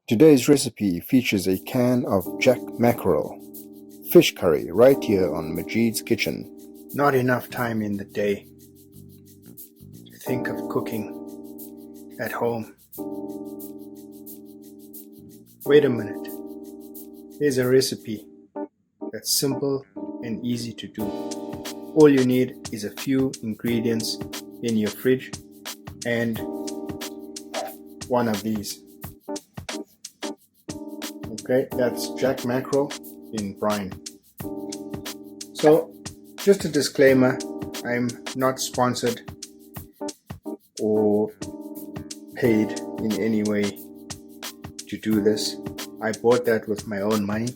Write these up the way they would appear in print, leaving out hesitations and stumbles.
Today's recipe features a can of jack mackerel fish curry right here on Majid's Kitchen. Not enough time in the day to think of cooking at home. Wait a minute. Here's a recipe that's simple and easy to do. All you need is a few ingredients in your fridge and one of these. Okay, that's jack mackerel in brine. So, just a disclaimer, I'm not sponsored or paid in any way to do this. I bought that with my own money,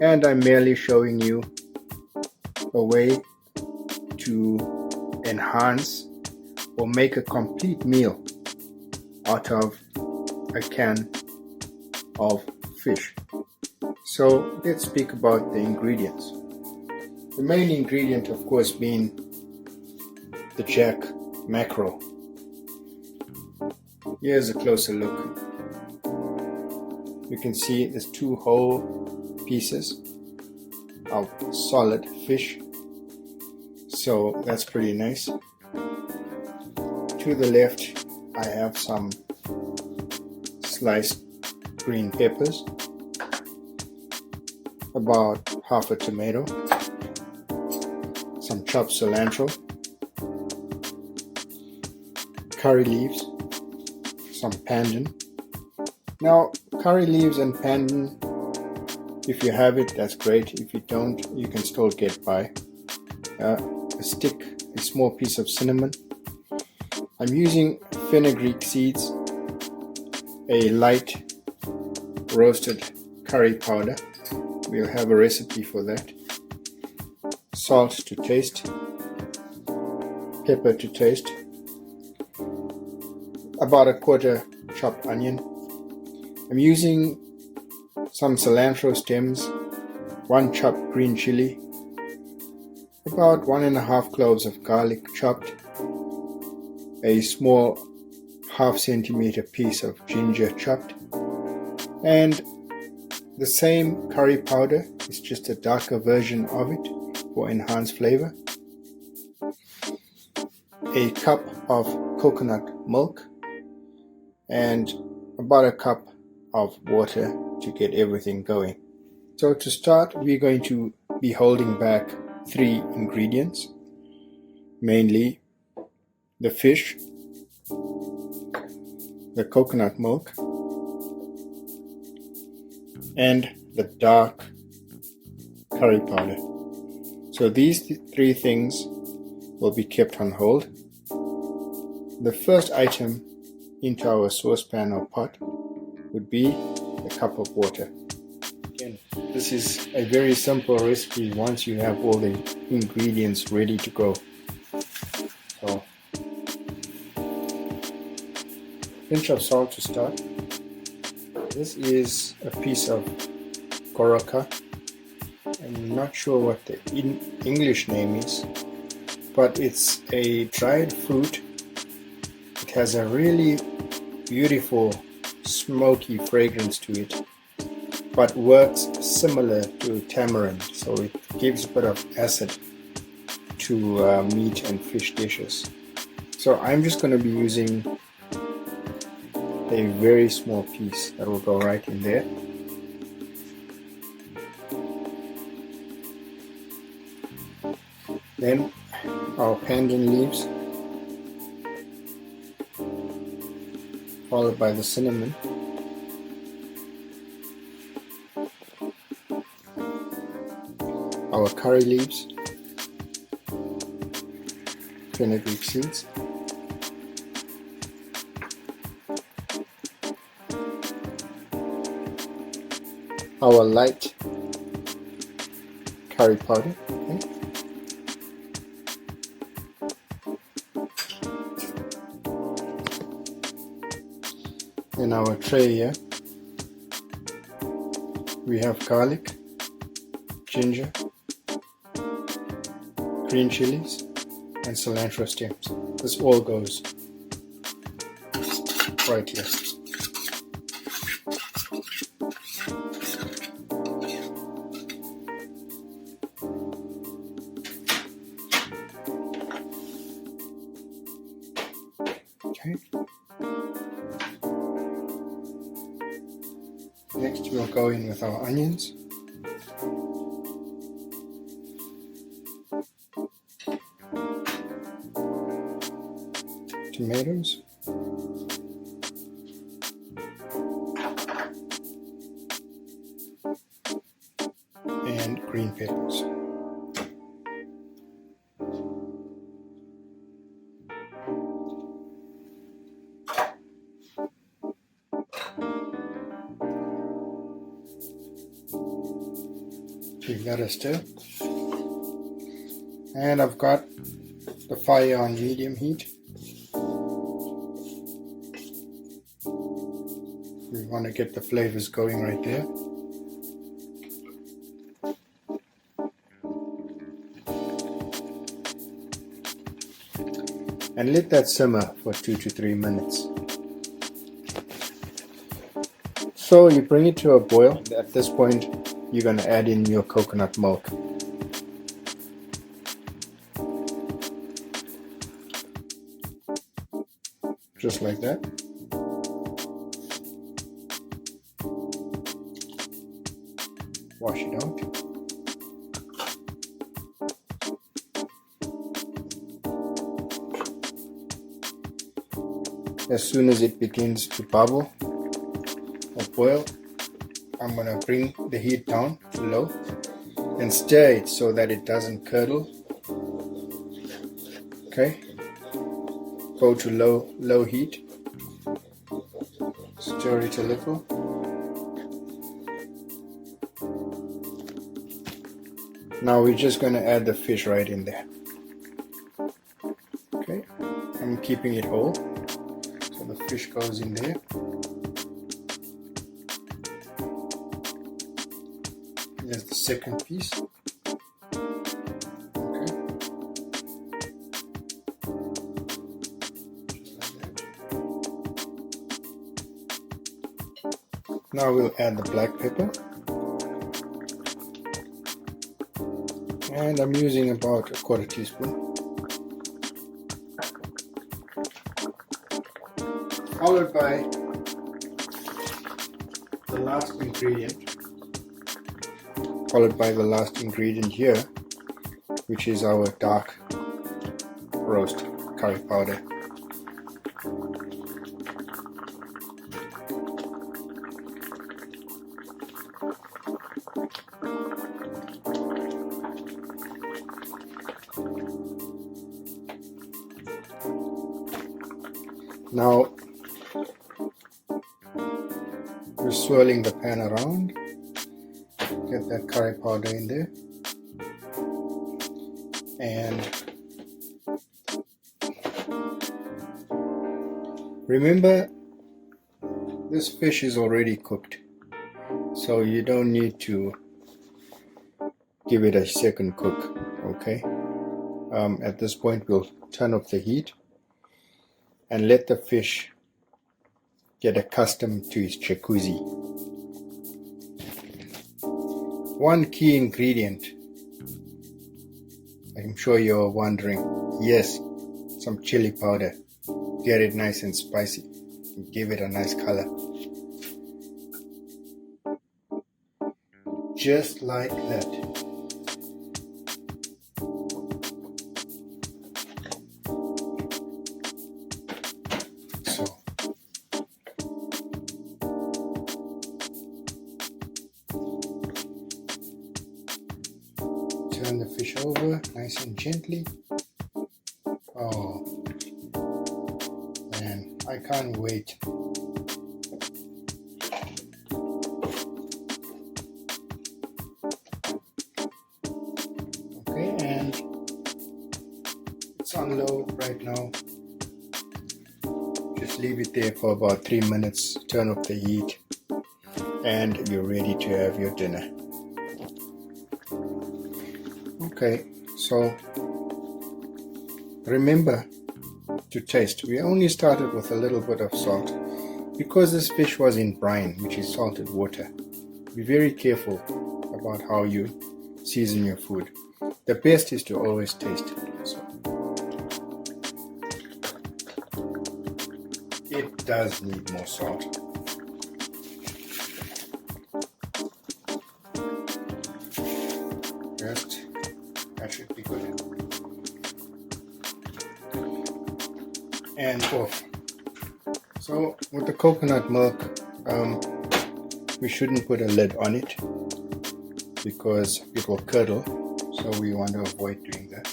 and I'm merely showing you a way to enhance or make a complete meal out of a can of fish. So let's speak about the ingredients. The main ingredient, of course, being the jack mackerel. Here's a closer look. You can see there's two whole pieces of solid fish, so that's pretty nice. To the left I have some sliced green peppers, about half a tomato, some chopped cilantro, curry leaves, some pandan. Now, curry leaves and pandan, if you have it, that's great. If you don't, you can still get by. A small piece of cinnamon. I'm using fenugreek seeds, a light roasted curry powder. We'll have a recipe for that. Salt to taste, pepper to taste, about a quarter chopped onion. I'm using some cilantro stems, one chopped green chili, about 1.5 cloves of garlic chopped, a small ½ centimeter piece of ginger chopped, and the same curry powder, it's just a darker version of it for enhanced flavor. A cup of coconut milk and about a cup of water to get everything going. So to start, we're going to be holding back 3 ingredients, mainly the fish, the coconut milk, and the dark curry powder. So these 3 things will be kept on hold. The first item into our saucepan or pot would be a cup of water. Again, this is a very simple recipe once you have all the ingredients ready to go. So, pinch of salt to start. This is a piece of goroka. I'm not sure what the English name is, but it's a dried fruit. It has a really beautiful smoky fragrance to it, but works similar to tamarind, so it gives a bit of acid to meat and fish dishes. So I'm just going to be using a very small piece that will go right in there. Then our pandan leaves, followed by the cinnamon, our curry leaves, fenugreek seeds, our light curry powder, okay. In our tray here, we have garlic, ginger, green chilies, and cilantro stems. This all goes right here. Next we'll go in with our onions. Tomatoes. And green peppers. Give that a stir. And I've got the fire on medium heat. We want to get the flavors going right there. And let that simmer for 2 to 3 minutes. So you bring it to a boil. At this point, you're going to add in your coconut milk. Just like that. Wash it out. As soon as it begins to bubble or boil, I'm going to bring the heat down to low and stir it so that it doesn't curdle. Okay, go to low heat, stir it a little. Now we're just going to add the fish right in there. Okay, I'm keeping it whole, so the fish goes in there. There's the second piece. Okay, just like that. Now we'll add the black pepper. And I'm using about 1/4 teaspoon. Followed by the last ingredient here, which is our dark roast curry powder. Now we're swirling the pan around, get that curry powder in there, and remember this fish is already cooked, so you don't need to give it a second cook. Okay, at this point we'll turn off the heat and let the fish get accustomed to its jacuzzi. One key ingredient, I'm sure you're wondering, yes, some chili powder. Get it nice and spicy, give it a nice color. Just like that. Turn the fish over nice and gently. Oh man, I can't wait. Okay, and it's on low right now. Just leave it there for about 3 minutes, turn off the heat, and you're ready to have your dinner. Okay, so remember to taste. We only started with a little bit of salt because this fish was in brine, which is salted water. Be very careful about how you season your food. The best is to always taste. So it does need more salt. and off. So with the coconut milk, we shouldn't put a lid on it because it will curdle, so we want to avoid doing that.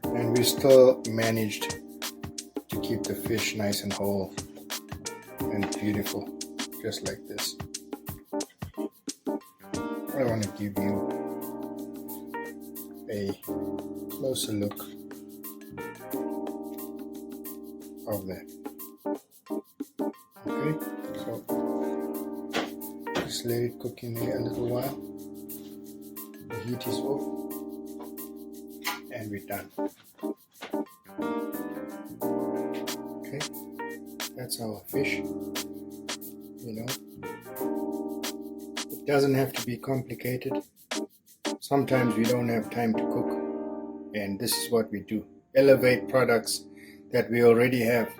And we still managed to keep the fish nice and whole and beautiful, just like this. I want to give you a closer look of that. Okay, so just let it cook in there a little while. The heat is off and we're done. Okay, that's our fish. You know, it doesn't have to be complicated. Sometimes we don't have time to cook, and this is what we do: elevate products that we already have.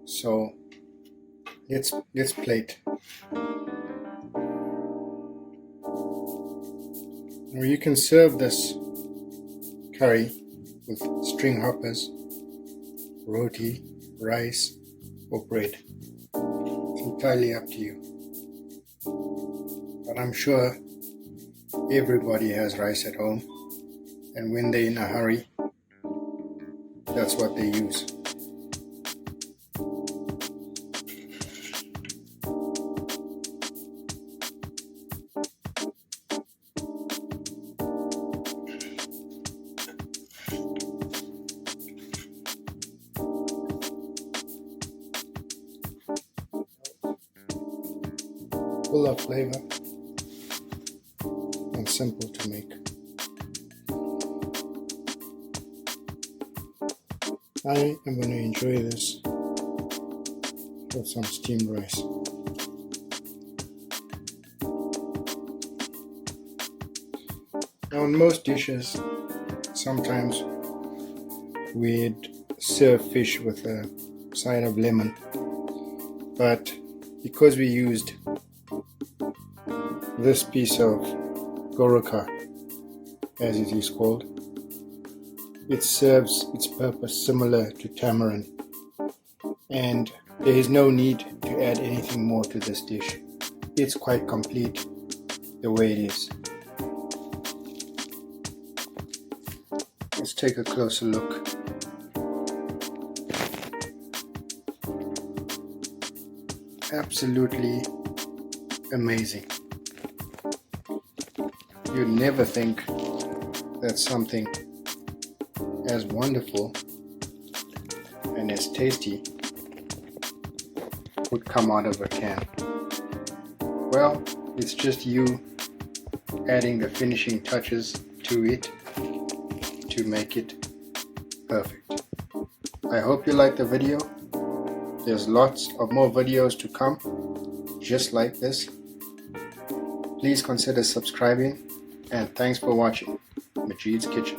So let's plate. Now you can serve this curry with string hoppers, roti, rice, or bread. It's entirely up to you. But I'm sure everybody has rice at home, and when they're in a hurry, that's what they use. Full of flavor and simple to make. I am going to enjoy this with some steamed rice. Now in most dishes, sometimes we'd serve fish with a side of lemon, but because we used this piece of goroka, as it is called, it serves its purpose similar to tamarind, and there is no need to add anything more to this dish. It's quite complete the way it is. Let's take a closer look. Absolutely amazing. You'd never think that something as wonderful and as tasty would come out of a can. Well, it's just you adding the finishing touches to it to make it perfect. I hope you liked the video. There's lots of more videos to come just like this. Please consider subscribing, and thanks for watching Majid's Kitchen.